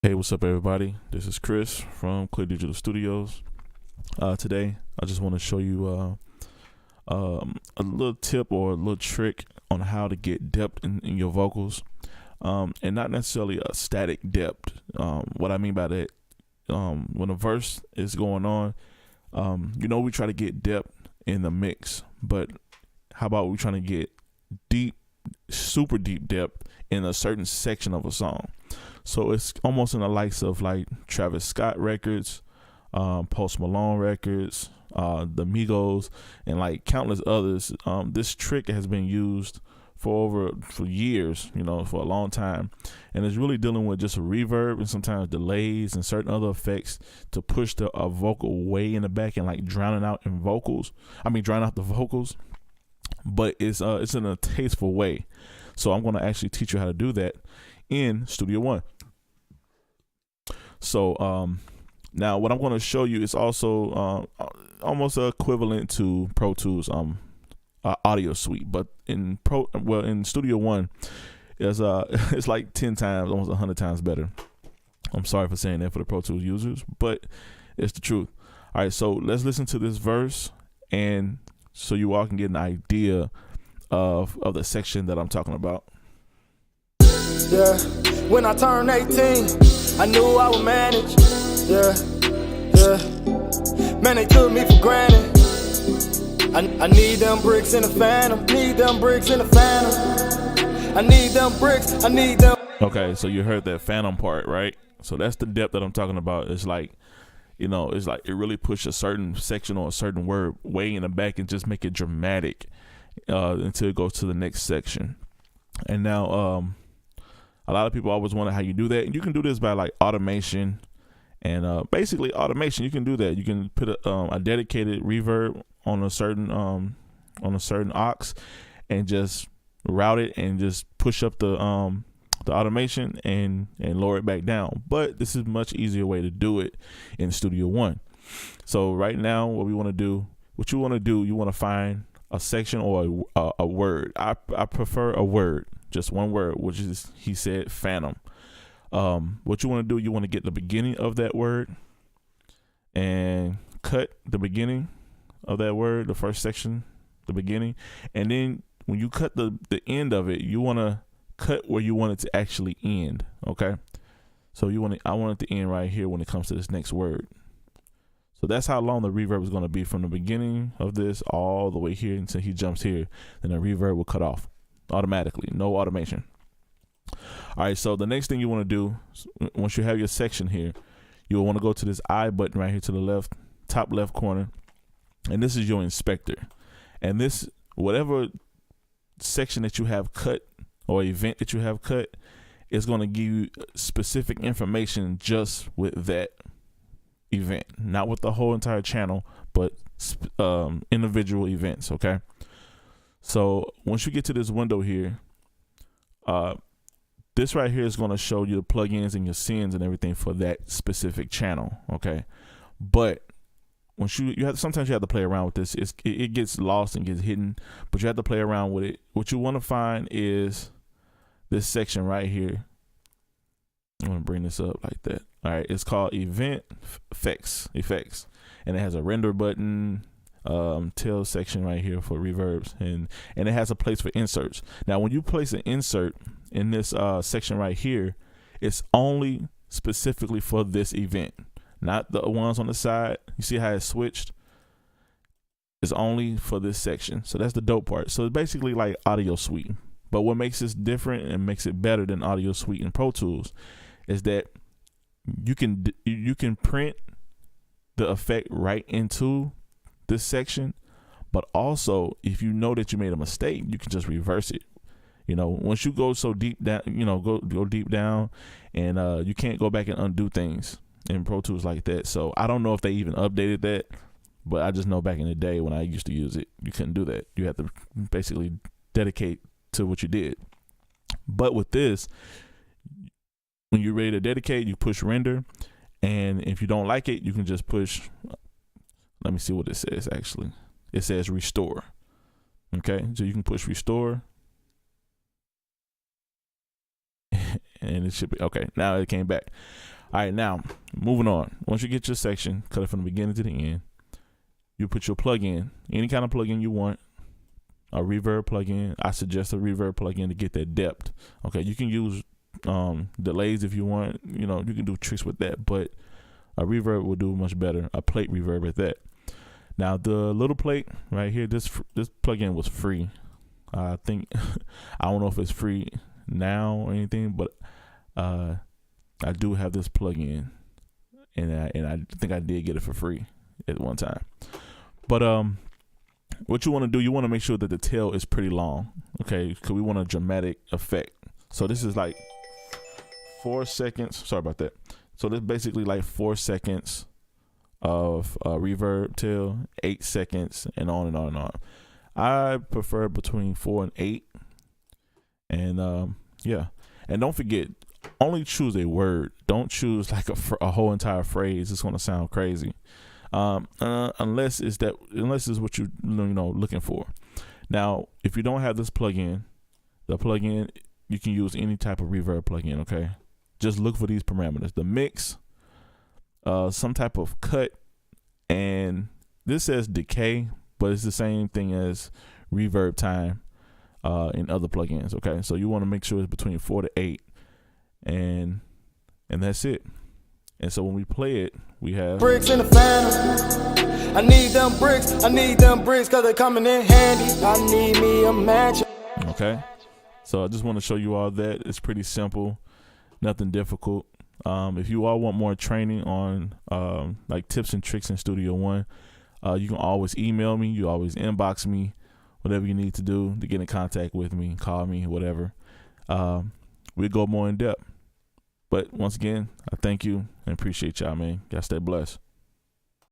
Hey, what's up, everybody? This is Chris from Clear Digital Studios. Today, I just want to show you a little tip or a little trick on how to get depth in your vocals, and not necessarily a static depth. What I mean by that, when a verse is going on, we try to get depth in the mix, but how about we trying to get deep, super deep depth in a certain section of a song? So it's almost in the likes of like Travis Scott records, Post Malone records, the Migos, and like countless others. This trick has been used for years, for a long time, and it's really dealing with just a reverb and sometimes delays and certain other effects to push a vocal way in the back and like drowning out the vocals. But it's in a tasteful way. So I'm going to actually teach you how to do that in Studio One. So now what I'm going to show you is also almost equivalent to Pro Tools audio suite, but in Studio One it's like 10 times, almost 100 times better. I'm sorry for saying that for the Pro Tools users, but it's the truth. All right, so let's listen to this verse, and so you all can get an idea of the section that I'm talking about. Yeah, when I turned 18, I knew I would manage. Yeah, man, they took me for granted. I need them bricks in the phantom. I need them bricks, I need them. Okay, so you heard that phantom part, right? So that's the depth that I'm talking about. It's like, it's like it really pushes a certain section or a certain word way in the back and just make it dramatic until it goes to the next section. And now a lot of people always wonder how you do that, and you can do this by like automation. And basically automation, you can do that. You can put a dedicated reverb on a certain aux and just route it and just push up the automation and lower it back down. But this is a much easier way to do it in Studio One. So right now, what you want to do, you want to find a section or a word. I prefer a word, just one word, which is, he said, phantom. What you want to do, you want to get the beginning of that word and cut the beginning of that word, the first section, the beginning, and then when you cut the end of it, you want to cut where you want it to actually end. Okay, so I want it to end right here when it comes to this next word. So that's how long the reverb is going to be from the beginning of this all the way here until he jumps here. Then the reverb will cut off automatically, no automation. All right, so the next thing you want to do, once you have your section here, you'll want to go to this I button right here to the left, top left corner, and this is your inspector. And this, whatever section that you have cut or event that you have cut, is going to give you specific information just with that event, not with the whole entire channel, but individual events. Okay, so once you get to this window here, this right here is going to show you the plugins and your sends and everything for that specific channel. Okay, but once sometimes you have to play around with this. It gets lost and gets hidden, but you have to play around with it. What you want to find is this section right here. I'm gonna bring this up like that. All right, it's called event effects, and it has a render button, tail section right here for reverbs, and it has a place for inserts. Now, when you place an insert in this section right here, it's only specifically for this event, not the ones on the side. You see how it's switched? It's only for this section. So that's the dope part. So it's basically like Audio Suite. But what makes this different and makes it better than Audio Suite and Pro Tools is that you can print the effect right into this section, but also if you know that you made a mistake, you can just reverse it. Once you go so deep down, go deep down, and you can't go back and undo things in Pro Tools like that. So I don't know if they even updated that, but I just know back in the day when I used to use it, you couldn't do that. You had to basically dedicate to what you did. But with this, when you're ready to dedicate, you push render, and if you don't like it, you can just push. Let me see what it says. Actually, it says restore. Okay, so you can push restore, and it should be okay. Now it came back. All right, now moving on. Once you get your section, cut it from the beginning to the end. You put your plug-in, any kind of plug-in you want. A reverb plug-in. I suggest a reverb plug-in to get that depth. Okay, you can use delays if you want. You know, you can do tricks with that, but a reverb will do much better. A plate reverb at that. Now the little plate right here, this plugin was free. I think I don't know if it's free now or anything, but I do have this plugin, and I think I did get it for free at one time. But what you want to do, you want to make sure that the tail is pretty long, okay? Because we want a dramatic effect. So this is like 4 seconds. Sorry about that. So this is basically like 4 seconds of reverb tail, 8 seconds, and on and on and on. I prefer between 4 and 8. And yeah, and don't forget, only choose a word. Don't choose like a whole entire phrase. It's gonna sound crazy, unless it's what you know looking for. Now, if you don't have this plugin, you can use any type of reverb plugin. Okay, just look for these parameters: the mix, some type of cut, and this says decay, but it's the same thing as reverb time in other plugins. Okay, so you want to make sure it's between 4 to 8, and that's it. And so when we play it, we have bricks in the phantom. I need them bricks cause they coming in handy. I need me a mansion. Okay, so I just want to show you all that. It's pretty simple, nothing difficult. If you all want more training on like tips and tricks in Studio One, you can always email me. You always inbox me, whatever you need to do to get in contact with me, call me, whatever. We'll go more in depth. But once again, I thank you and appreciate y'all, man. Y'all stay blessed.